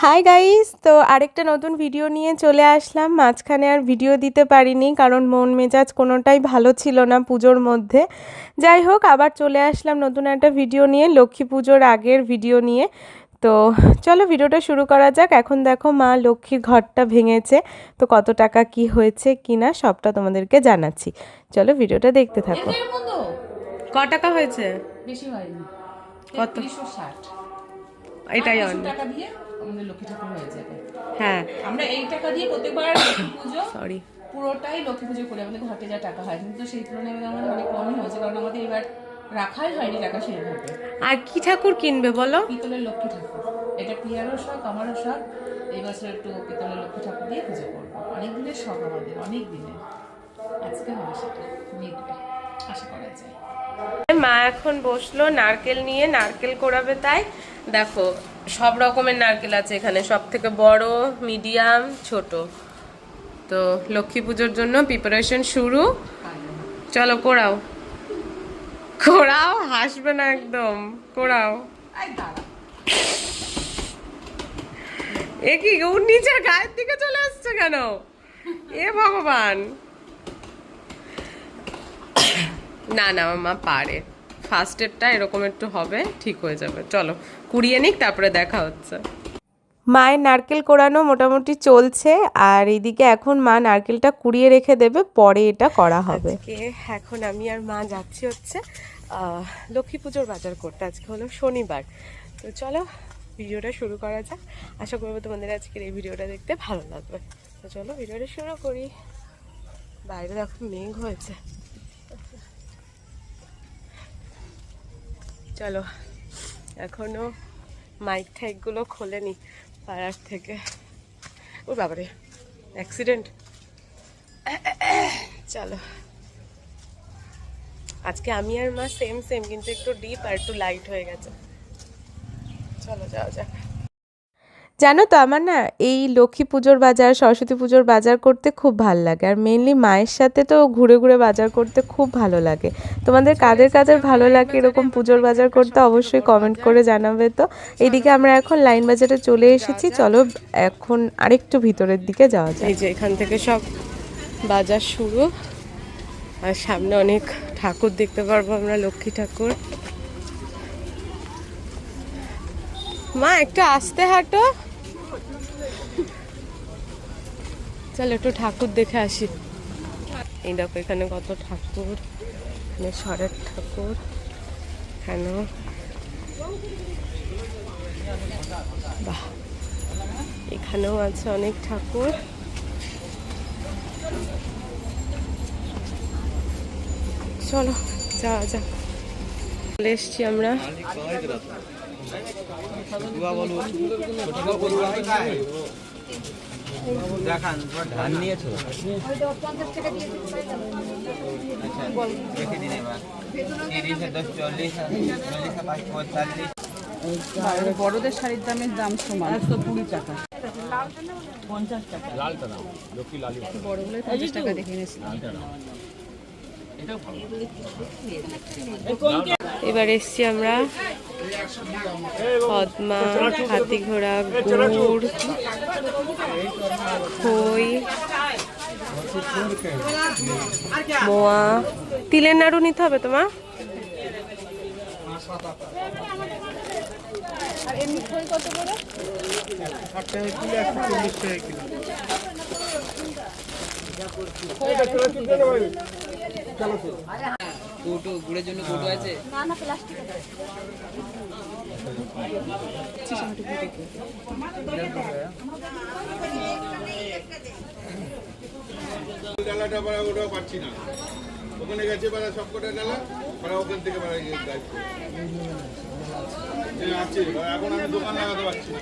Hi guys, তো আরেকটা নতুন ভিডিও নিয়ে চলে আসলাম। মাঝখানে আর ভিডিও দিতে পারিনি কারণ মন মেজাজ কোনোটাই ভালো ছিল না পুজোর মধ্যে। যাই হোক, আবার চলে আসলাম নতুন একটা ভিডিও নিয়ে, লক্ষ্মী পুজোর আগের ভিডিও নিয়ে। তো চলো ভিডিওটা শুরু করা যাক। এখন দেখো মা লক্ষ্মীর ঘরটা ভেঙেছে, তো কত টাকা কি হয়েছে কি না সবটা তোমাদেরকে জানাচ্ছি। চলো ভিডিওটা দেখতে থাকো। ক টাকা হয়েছে? বেশি হয়নি, কত? 360 এটাই টাকা দিয়ে আমাদের লক্ষ্মী ঠাকুর হয়ে যাবে। হ্যাঁ, আমরা এই টাকা দিয়ে প্রত্যেকবার লক্ষ্মী পুজো সরি, পুরোটাই লক্ষ্মী পুজো করি। আমাদের ঘটে যা টাকা হয়, কিন্তু সেই তুলনায় আমাদের অনেক কমই হয়েছে, কারণ আমাদের এবার রাখাই হয়নি টাকা সেইভাবে। আর কি ঠাকুর কিনবে বলো? পিতলের লক্ষ্মী ঠাকুর, এটা প্রিয়ারও শখ, আমারও শখ। এই বছর একটু পিতলের লক্ষ্মী ঠাকুর দিয়ে পুজো করবো। অনেক দিনের শখ আমাদের, অনেক দিনের। আজকে হবে সেটা, মিটবে আশা করা যায়। মা এখন বসলো নারকেল নিয়ে, নারকেল কোড়াবে। তাই দেখো সব রকমের নারকেল আছে এখানে, সব থেকে বড়, মিডিয়াম, ছোট। তো লক্ষ্মী পুজোর জন্য প্রিপারেশন শুরু। চলো কোড়াও কোড়াও, হাসবে না একদম, কোড়াও। এ কি ওর নিচের গায়ের দিকে চলে আসছে কেন? এ ভগবান, না না আমার মা পারে। ফার্স্ট স্টেপটা এরকম একটু হবে, ঠিক হয়ে যাবে। চলো কুড়িয়ে নিক, তারপরে দেখা হচ্ছে। মায়ের নারকেল কোড়ানো মোটামুটি চলছে, আর এইদিকে এখন মা নারকেলটা কুড়িয়ে রেখে দেবে, পরে এটা করা হবে। এখন আমি আর মা যাচ্ছি হচ্ছে লক্ষ্মী পুজোর বাজার করতে। আজকে হলো শনিবার। তো চলো ভিডিওটা শুরু করা যাক। আশা করবো তোমাদের আজকের এই ভিডিওটা দেখতে ভালো লাগবে। তো চলো ভিডিওটা শুরু করি। বাইরে দেখো মেঘ হয়েছে। চলো, এখনো মাইক ঠাইকগুলো খোলেনি পাড়ার থেকে। ও বাবারে, অ্যাক্সিডেন্ট। চলো, আজকে আমি আর মা সেম সেম, কিন্তু একটু ডিপ আর একটু লাইট হয়ে গেছে। চলো যাওয়া যাক। জানো তো আমার না এই লক্ষ্মী পুজোর বাজার, সরস্বতী পুজোর বাজার করতে খুব ভালো লাগে, আর মেনলি মায়ের সাথে তো ঘুরে ঘুরে বাজার করতে খুব ভালো লাগে। তোমাদের কাদের কাদের ভালো লাগে এরকম পুজোর বাজার করতে অবশ্যই কমেন্ট করে জানাবে। তো এইদিকে আমরা এখন লাইন বাজারে চলে এসেছি। চলো এখন আরেকটু ভিতরের দিকে যাওয়া যায়। এই যে এখান থেকে সব বাজার শুরু, আর সামনে অনেক ঠাকুর দেখতে পারবো আমরা, লক্ষ্মী ঠাকুর। মা একটু আস্তে হাঁটো, চল একটু ঠাকুর দেখে আসি। এই দেখো এখানে কত ঠাকুর, এখানে সরের ঠাকুর, এখানে বাহ, এখানেও আছে অনেক ঠাকুর। চলো যাওয়া যাক। চলে এসছি আমরা। দেখান ধান নিয়েছো? দেখে দিন এবার 30 10 40 40 45। বড়দের শাড়ির দাম সমান 120 টাকা, 50 টাকা। লালটা দাও, লক্ষ্মী লালি বড়গুলো 50 টাকা দেখে নিয়েছি। এবার এসছি আমরা পদ্মা, হাতি ঘোড়া, গুড়, খই, মোয়া, তিলের নাড়ু নিতে হবে তোমার। কৌটো গুড়ের জন্য কৌটো আছে? না না প্লাস্টিক আছে। ডালাটা পাড়া ওটাও পাচ্ছি না, ওখানে গেছে পাড়া সব কটা ডালা পাড়া, ওখান থেকে পাড়া গিয়ে দায়িত্ব আছে। এখন আমি দোকান লাগাতে পারছি না।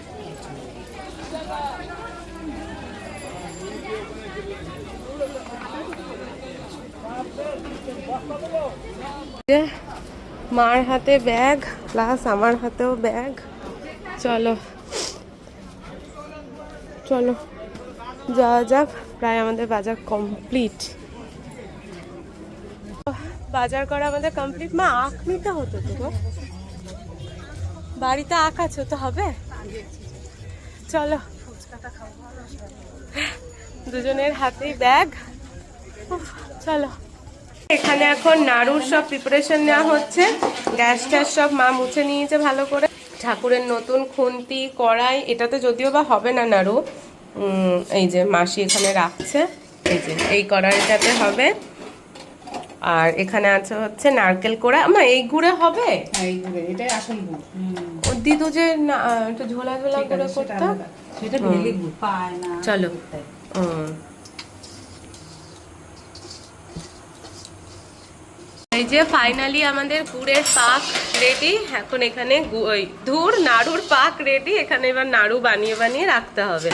মার হাতে ব্যাগ প্লাস আমার হাতেও ব্যাগ। চলো চলো যাওয়া যাক। প্রায় আমাদের বাজার কমপ্লিট। বাজার করা আমাদের কমপ্লিট। মা আখ নিতে হতো তো, বাড়িতে আখ আছে তো হবে। চলো দুজনের হাতেই ব্যাগ। চলো এখানে এখন নাড়ুর সব প্রিপারেশন নেওয়া হচ্ছে। গ্যাস ট্যাস সব মা মুছে নিয়েছে ভালো করে। ঠাকুরের নতুন খুন্তি কড়াই, এটাতে যদিও বা হবে না নাড়ু, এই যে মাসি এখানে রাখছে, এই যে এই কড়াইটাতে হবে। আর এখানে আছে হচ্ছে নারকেল কোড়া। আমার এই গুড়ে হবে? এই গুড়ে, এটাই আসল গুড়। দিদু যে একটু ঝোলা ঝোলা করে করতে, সেটা ভেলে গুড় পায় না। চলো এই যে ফাইনালি আমাদের গুড়ের পাক রেডি। এখন এখানে নাড়ুর পাক রেডি। এখানে এবার নাড়ু বানিয়ে বানিয়ে রাখতে হবে।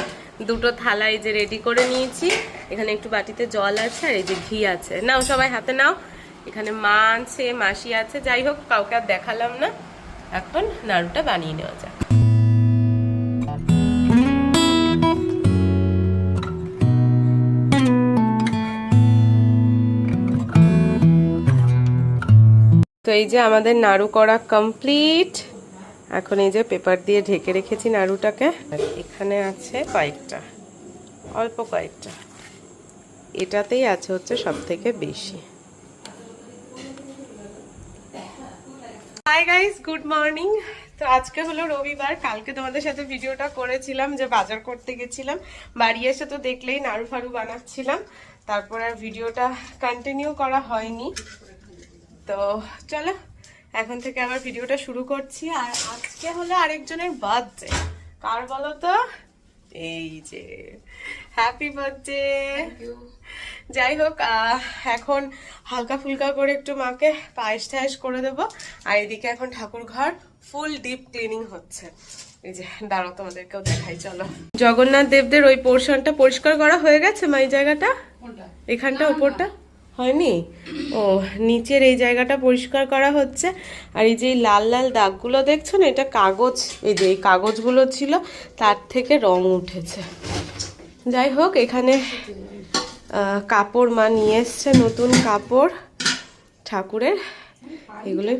দুটো থালা এই যে রেডি করে নিয়েছি। এখানে একটু বাটিতে জল আছে আর এই যে ঘি আছে। নাও সবাই হাতে নাও। এখানে মা আছে, মাসি আছে, যাই হোক কাউকে আর দেখালাম না। এখন নাড়ুটা বানিয়ে নেওয়া যাক। তো এই যে আমাদের নাড়ু করা কমপ্লিট। এখন এই যে পেপার দিয়ে ঢেকে রেখেছি নাড়ুটাকে। এখানে আছে কয়েকটা, অল্প কয়েকটা, এটাতেই আছে হচ্ছে সব থেকে বেশি। Hi guys, good morning. তো আজকে হলো রবিবার। কালকে তোমাদের সাথে ভিডিওটা করেছিলাম যে বাজার করতে গেছিলাম। বাড়ি এসে তো দেখলেই নাড়ু ফাড়ু বানাচ্ছিলাম। তারপর আর ভিডিওটা কন্টিনিউ করা হয়নি। তো চলো এখন থেকে আবার ভিডিওটা শুরু করছি। আর আজকে হলো আরেকজনের বার্থডে। কার বলো তো? এই যে হ্যাপি বার্থডে। যাই হোক এখন হালকা ফুলকা করে একটু মাকে পায়েস টায়েস করে দেবো। আর এদিকে এখন ঠাকুর ঘর ফুল ডিপ ক্লিনিং হচ্ছে। এই যে দাঁড়াও তোমাদেরকেও দেখাই, চলো। জগন্নাথ দেবদের ওই পোর্শনটা পরিষ্কার করা হয়ে গেছে মা? এই জায়গাটা, এখানটা, উপরটা হয়নি। ও নিচের এই জায়গাটা পরিষ্কার করা হচ্ছে। আর এই যে লাল লাল দাগগুলো দেখছো না, এটা কাগজ, এই যে এই কাগজগুলো ছিল তার থেকে রং উঠেছে। যাই হোক এখানে কাপড় মা নিয়ে এসছে, নতুন কাপড় ঠাকুরের, এগুলোই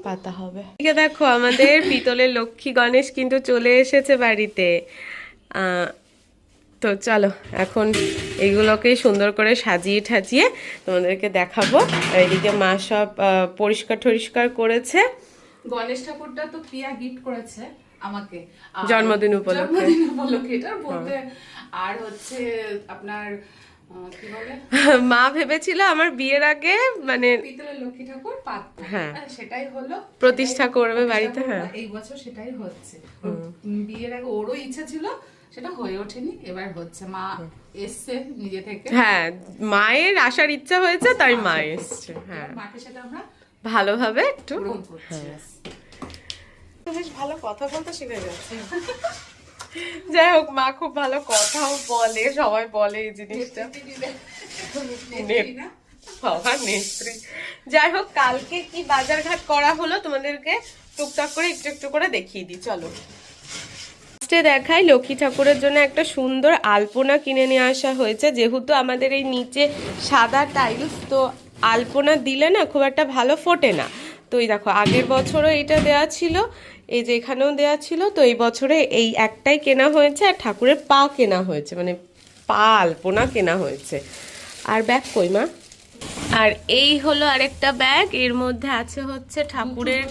পাতা হবে। এদিকে দেখো আমাদের পিতলের লক্ষ্মী গণেশ কিন্তু চলে এসেছে বাড়িতে। তো চলো এখন এগুলোকে সুন্দর করে সাজিয়ে ঠাজিয়ে তোমাদেরকে দেখাবো। আর এদিকে মা সব পরিষ্কার টরিষ্কার করেছে। গণেশ ঠাকুরটা তো প্রিয়া গিফট করেছে আমাকে জন্মদিন উপলক্ষে। এটার বলতে। আর হচ্ছে আপনার কি বলে, মা ভেবেছিল আমার বিয়ের আগে মানে পিতলের লক্ষ্মী ঠাকুর পাতবো, হ্যাঁ সেটাই হলো, প্রতিষ্ঠা করবে বাড়িতে। হ্যাঁ এই বছর সেটাই হচ্ছে। বিয়ের আগে ওরও ইচ্ছা ছিল, সেটা হয়ে ওঠেনি, এবার হচ্ছে। মা এসছে নিজে থেকে। হ্যাঁ মায়ের আসার ইচ্ছা হয়েছে তাই মা এসছে। হ্যাঁ মাকে সেটা আমরা ভালোভাবে একটু পূরণ করছি। বেশ ভালো কথা বলতে শিখে যাচ্ছে। যাই হোক মা খুব ভালো কথাও বলে, সবাই বলে এই জিনিসটা। বাবা নেত্রী। যাই হোক কালকে কি বাজার ঘাট করা হলো তোমাদেরকে টুকটাক করে একটু একটু করে দেখিয়ে দিই, চলো। দেখাই লক্ষ্মী ঠাকুরের জন্য একটা সুন্দর আলপনা কিনে নিয়ে আসা হয়েছে। যেহেতু আমাদের এই নিচে সাদা টাইলস, তো আলপনা দিলে না খুব একটা ভালো ফোটে না। তো এই দেখো আগের বছরও এটা দেয়া ছিল, এই যে এখানেও দেয়া ছিল। তো এই বছরে এই একটাই কেনা হয়েছে, আর ঠাকুরের পা কেনা হয়েছে, মানে পা আলপনা কেনা হয়েছে। আর ব্যাগ কই মা? আর এই হলো আরেকটা ব্যাগ, এর মধ্যে আছে হচ্ছে ঠাকুরের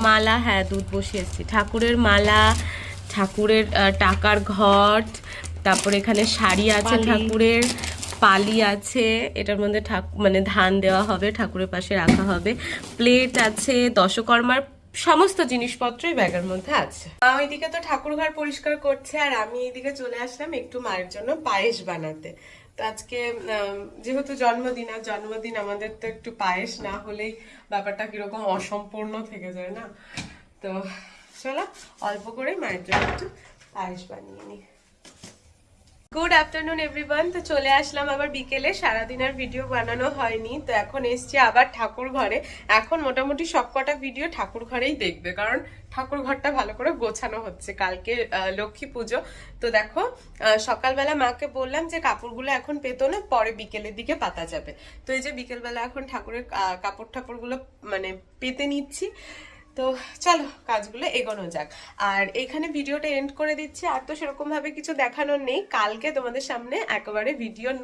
মালা। হ্যাঁ দুধ বসিয়ে এসেছি। ঠাকুরের মালা, ঠাকুরের টাকার ঘট, তারপর এখানে শাড়ি আছে, ঠাকুরের পালি আছে, এটার মধ্যে মানে ধান দেওয়া হবে, ঠাকুরের পাশে রাখা হবে। প্লেট আছে, দশকর্মার সমস্ত জিনিসপত্রই ব্যাগের মধ্যে আছে। মা ওইদিকে তো ঠাকুর ঘর পরিষ্কার করছে, আর আমি এইদিকে চলে আসলাম একটু মায়ের জন্য পায়েস বানাতে। তো আজকে যেহেতু জন্মদিন, আর জন্মদিন আমাদের তো একটু পায়েস না হলেই ব্যাপারটা কিরকম অসম্পূর্ণ থেকে যায় না। তো চলো অল্প করে মায়ের জন্য একটু পায়েস বানিয়ে নিই। Good afternoon everyone. তো চলে আসলাম আবার বিকেলে, সারাদিন আর ভিডিও বানানো হয়নি। তো এখন এসছি আবার ঠাকুর ঘরে। এখন মোটামুটি সবকটা ভিডিও ঠাকুর ঘরেই দেখবে, কারণ ঠাকুর ঘরটা ভালো করে গোছানো হচ্ছে। কালকে লক্ষ্মী পুজো। তো দেখো সকালবেলা মাকে বললাম যে কাপড়গুলো এখন পেতো না, পরে বিকেলের দিকে পাতা যাবে। তো এই যে বিকেলবেলা এখন ঠাকুরের কাপড় ঠাকুরগুলো মানে পেতে নিচ্ছি। তো চলো কাজগুলো এগোনো যাক। আর এখানে ভিডিওটা এন্ড করে দিচ্ছি। আর তো সেরকম ভাবে কিছু দেখানোর নেই, কালকে তোমাদের সামনে একেবারে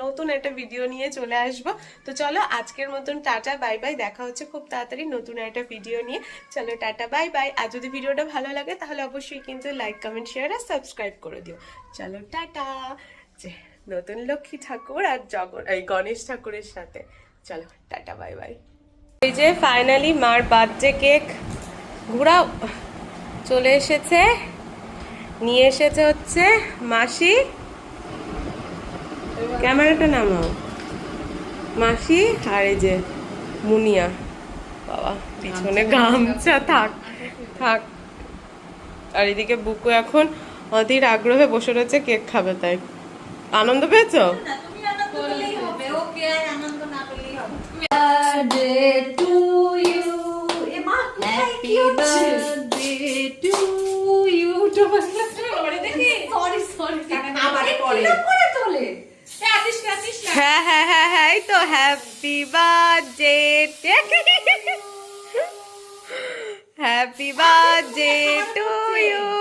নতুন একটা ভিডিও নিয়ে চলে আসব। তো চলো আজকের মতন টাটা বাই বাই, দেখা হচ্ছে খুব তাড়াতাড়ি নতুন একটা ভিডিও নিয়ে। চলো টাটা বাই বাই। আর যদি ভিডিওটা ভালো লাগে তাহলে অবশ্যই কিন্তু লাইক কমেন্ট শেয়ার আর সাবস্ক্রাইব করে দিও। চলো টাটা। যে নতুন লক্ষ্মী ঠাকুর আর গণেশ ঠাকুরের সাথে চলো টাটা বাই বাই। এই যে ফাইনালি মার বার্থডে কেক ঘোরাও চলে এসেছে, নিয়ে এসেছে হচ্ছে মাসি। ক্যামেরাটা নামাও। মাসি আর এই যে মুনিয়া। বাবা পিছনে গামছা, থাক থাক। আর এদিকে বুকু এখন অধীর আগ্রহে বসে রয়েছে কেক খাবে। তাই আনন্দ পেয়েছো? হ্যাঁ হ্যাঁ হ্যাঁ হ্যাঁ, এই তো happy birthday, happy birthday to you.